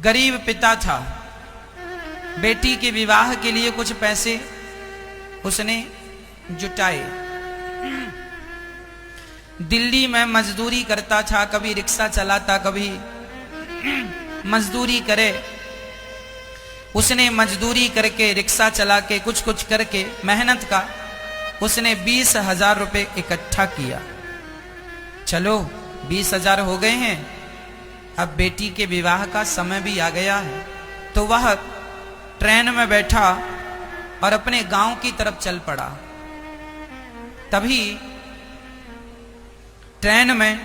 गरीब पिता था, बेटी के विवाह के लिए कुछ पैसे उसने जुटाए। दिल्ली में मजदूरी करता था, कभी रिक्शा चलाता, कभी मजदूरी करे। उसने मजदूरी करके, रिक्शा चला के, कुछ कुछ करके, मेहनत का उसने 20,000 रुपये इकट्ठा किया। चलो 20,000 हो गए हैं, अब बेटी के विवाह का समय भी आ गया है। तो वह ट्रेन में बैठा और अपने गांव की तरफ चल पड़ा। तभी ट्रेन में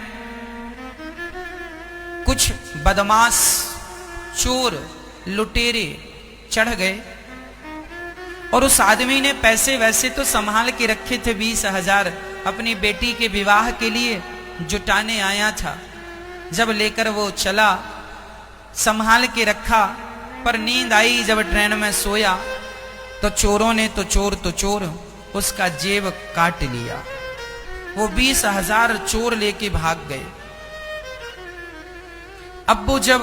कुछ बदमाश, चोर, लुटेरे चढ़ गए और उस आदमी ने पैसे वैसे तो संभाल के रखे थे, 20,000 अपनी बेटी के विवाह के लिए जुटाने आया था। जब लेकर वो चला, संभाल के रखा, पर नींद आई जब ट्रेन में सोया तो चोरों ने तो चोर उसका जेब काट लिया। वो 20,000 चोर लेके भाग गए। अब वो जब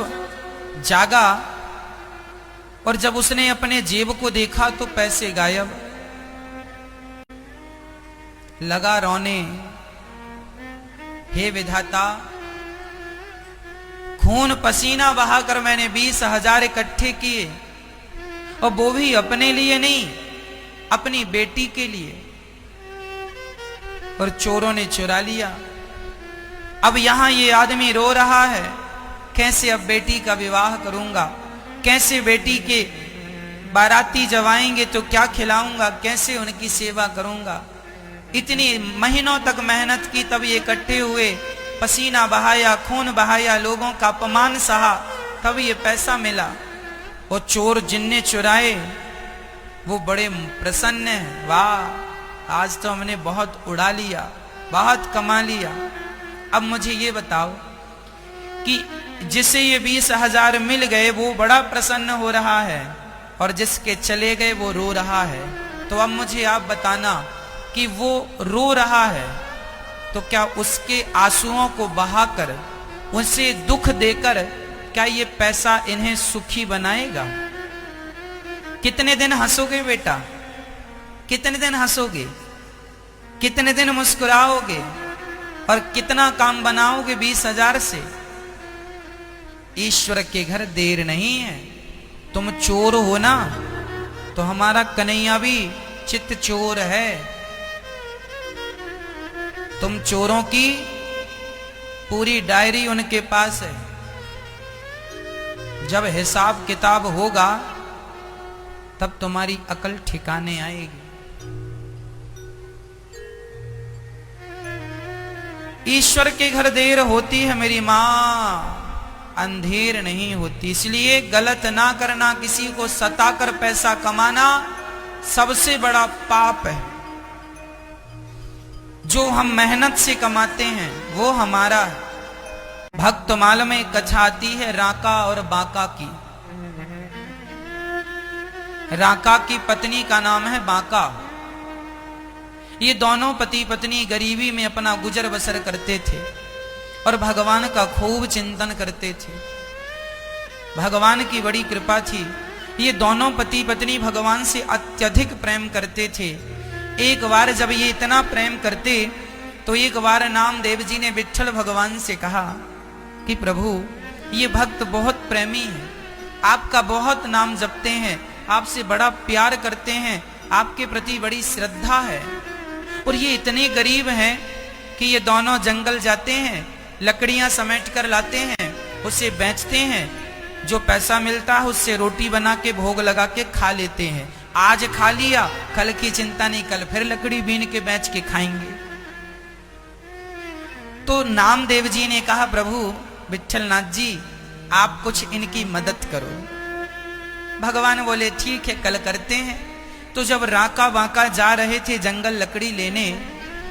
जागा और जब उसने अपने जेब को देखा तो पैसे गायब। लगा रोने, हे विधाता, खून पसीना बहाकर मैंने 20,000 इकट्ठे किए, और वो भी अपने लिए नहीं, अपनी बेटी के लिए, और चोरों ने चुरा लिया। अब यहां ये आदमी रो रहा है, कैसे अब बेटी का विवाह करूंगा, कैसे बेटी के बाराती जब आएंगे तो क्या खिलाऊंगा, कैसे उनकी सेवा करूंगा। इतनी महीनों तक मेहनत की, तब ये इकट्ठे हुए, पसीना बहाया, खून बहाया, लोगों का अपमान सहा, तब ये पैसा मिला। वो चोर जिनने चुराए वो बड़े प्रसन्न हैं, वाह आज तो हमने बहुत उड़ा लिया, बहुत कमा लिया। अब मुझे ये बताओ कि जिसे ये 20,000 मिल गए वो बड़ा प्रसन्न हो रहा है, और जिसके चले गए वो रो रहा है। तो अब मुझे आप बताना कि वो रो रहा है तो क्या उसके आंसुओं को बहाकर, उसे दुख देकर, क्या ये पैसा इन्हें सुखी बनाएगा? कितने दिन हंसोगे बेटा, कितने दिन हंसोगे, कितने दिन मुस्कुराओगे, और कितना काम बनाओगे 20,000 से? ईश्वर के घर देर नहीं है। तुम चोर हो ना, तो हमारा कन्हैया भी चित्त चोर है। तुम चोरों की पूरी डायरी उनके पास है। जब हिसाब किताब होगा तब तुम्हारी अकल ठिकाने आएगी। ईश्वर के घर देर होती है मेरी मां, अंधेर नहीं होती। इसलिए गलत ना करना, किसी को सताकर पैसा कमाना सबसे बड़ा पाप है। जो हम मेहनत से कमाते हैं वो हमारा है। भक्तमाल में कथा आती है राका और बाका की। राका की पत्नी का नाम है बाका। ये दोनों पति पत्नी गरीबी में अपना गुजर बसर करते थे और भगवान का खूब चिंतन करते थे। भगवान की बड़ी कृपा थी, ये दोनों पति पत्नी भगवान से अत्यधिक प्रेम करते थे। एक बार जब ये इतना प्रेम करते तो एक बार नामदेव जी ने विट्ठल भगवान से कहा कि प्रभु ये भक्त बहुत प्रेमी है, आपका बहुत नाम जपते हैं, आपसे बड़ा प्यार करते हैं, आपके प्रति बड़ी श्रद्धा है, और ये इतने गरीब हैं कि ये दोनों जंगल जाते हैं, लकड़ियां समेट कर लाते हैं, उसे बेचते हैं, जो पैसा मिलता है उससे रोटी बना के भोग लगा के खा लेते हैं। आज खा लिया, कल की चिंता नहीं, कल फिर लकड़ी बीन के बेच के खाएंगे। तो नामदेव जी ने कहा प्रभु विट्ठलनाथ जी आप कुछ इनकी मदद करो। भगवान बोले ठीक है कल करते हैं। तो जब राका बाका जा रहे थे जंगल लकड़ी लेने,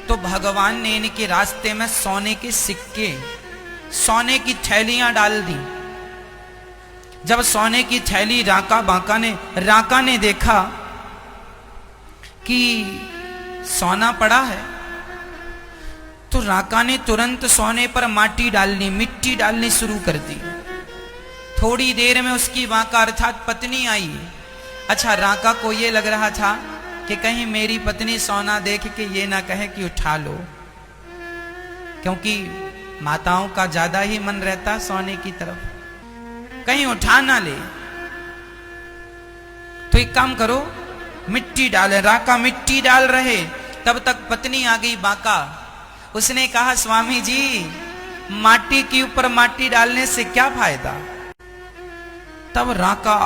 तो भगवान ने इनके रास्ते में सोने के सिक्के, सोने की थैलियां डाल दी। जब सोने की थैली राका ने देखा कि सोना पड़ा है, तो राका ने तुरंत सोने पर मिट्टी डालनी शुरू कर दी। थोड़ी देर में उसकी बांका अर्थात पत्नी आई। अच्छा, राका को ये लग रहा था कि कहीं मेरी पत्नी सोना देख के ये ना कहे कि उठा लो, क्योंकि माताओं का ज्यादा ही मन रहता सोने की तरफ, कहीं उठा ना ले। तो एक काम करो, मिट्टी डाले। राका मिट्टी डाल रहे, तब तक पत्नी आ गई बांका। उसने कहा, स्वामी जी, माटी के ऊपर माटी डालने से क्या फायदा? तब राका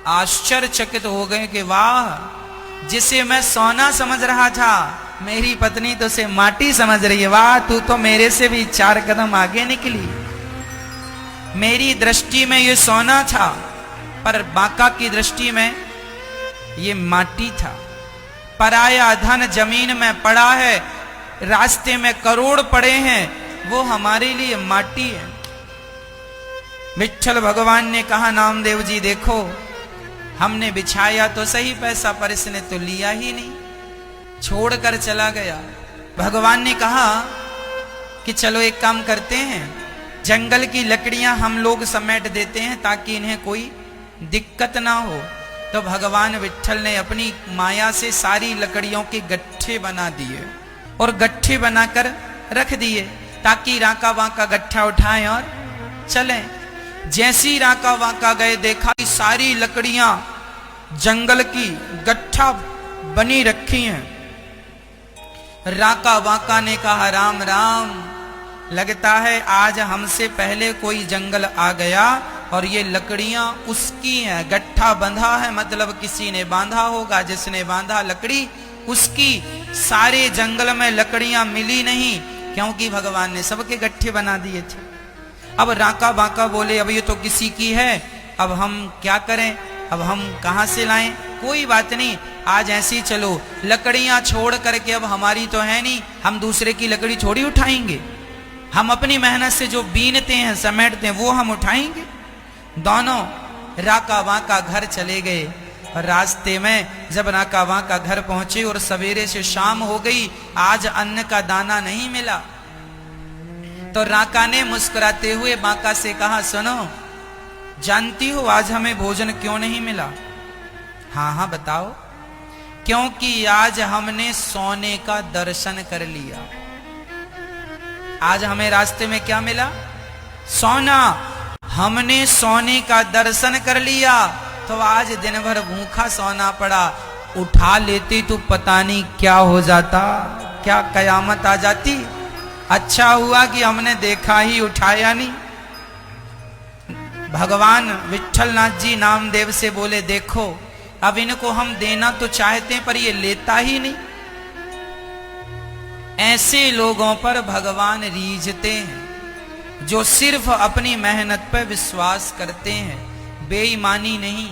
आश्चर्यचकित हो गए कि वाह, जिसे मैं सोना समझ रहा था, मेरी पत्नी तो उसे माटी समझ रही है। वाह, तू तो मेरे से भी 4 कदम आगे निकली। मेरी दृष्टि में ये सोना था, पर बांका की दृष्टि में ये माटी था। पराया धन जमीन में पड़ा है, रास्ते में करोड़ पड़े हैं, वो हमारे लिए माटी है। विट्ठल भगवान ने कहा, नामदेव जी देखो, हमने बिछाया तो सही पैसा, पर इसने तो लिया ही नहीं, छोड़कर चला गया। भगवान ने कहा कि चलो एक काम करते हैं, जंगल की लकड़ियां हम लोग समेट देते हैं ताकि इन्हें कोई दिक्कत ना हो। तो भगवान विट्ठल ने अपनी माया से सारी लकड़ियों के गट्ठे बना दिए और गट्ठे बनाकर रख दिए ताकि राका बांका गट्ठा उठाएं और चलें। जैसी राका बांका गए, देखा कि सारी लकड़ियां जंगल की गट्ठा बनी रखी हैं। राका बांका ने कहा, राम राम, लगता है आज हमसे पहले कोई जंगल आ गया और ये लकड़ियां उसकी हैं। गट्ठा बंधा है, मतलब किसी ने बांधा होगा, जिसने बांधा लकड़ी उसकी। सारे जंगल में लकड़ियां मिली नहीं, क्योंकि भगवान ने सबके गट्ठे बना दिए थे। अब राका बांका बोले, अब ये तो किसी की है, अब हम क्या करें, अब हम कहां से लाएं? कोई बात नहीं, आज ऐसी चलो, लकड़ियां छोड़ करके, अब हमारी तो है नहीं, हम दूसरे की लकड़ी थोड़ी उठाएंगे, हम अपनी मेहनत से जो बीनते हैं समेटते हैं वो हम उठाएंगे। दोनों राका बांका घर चले गए। और रास्ते में जब राका बांका घर पहुंचे और सवेरे से शाम हो गई, आज अन्न का दाना नहीं मिला। तो राका ने मुस्कुराते हुए बांका से कहा, सुनो, जानती हो आज हमें भोजन क्यों नहीं मिला? हाँ हाँ बताओ। क्योंकि आज हमने सोने का दर्शन कर लिया। आज हमें रास्ते में क्या मिला? सोना। हमने सोने का दर्शन कर लिया, तो आज दिन भर भूखा सोना पड़ा। उठा लेती तो पता नहीं क्या हो जाता, क्या कयामत आ जाती। अच्छा हुआ कि हमने देखा ही, उठाया नहीं। भगवान विट्ठलनाथ जी नामदेव से बोले, देखो अब इनको हम देना तो चाहते हैं, पर ये लेता ही नहीं। ऐसे लोगों पर भगवान रीझते हैं जो सिर्फ अपनी मेहनत पर विश्वास करते हैं, बेईमानी नहीं।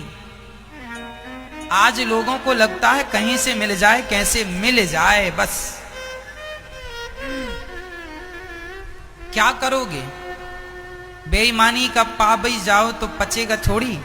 आज लोगों को लगता है कहीं से मिल जाए, कैसे मिल जाए, बस। क्या करोगे? बेईमानी का पा भी जाओ तो पचेगा थोड़ी।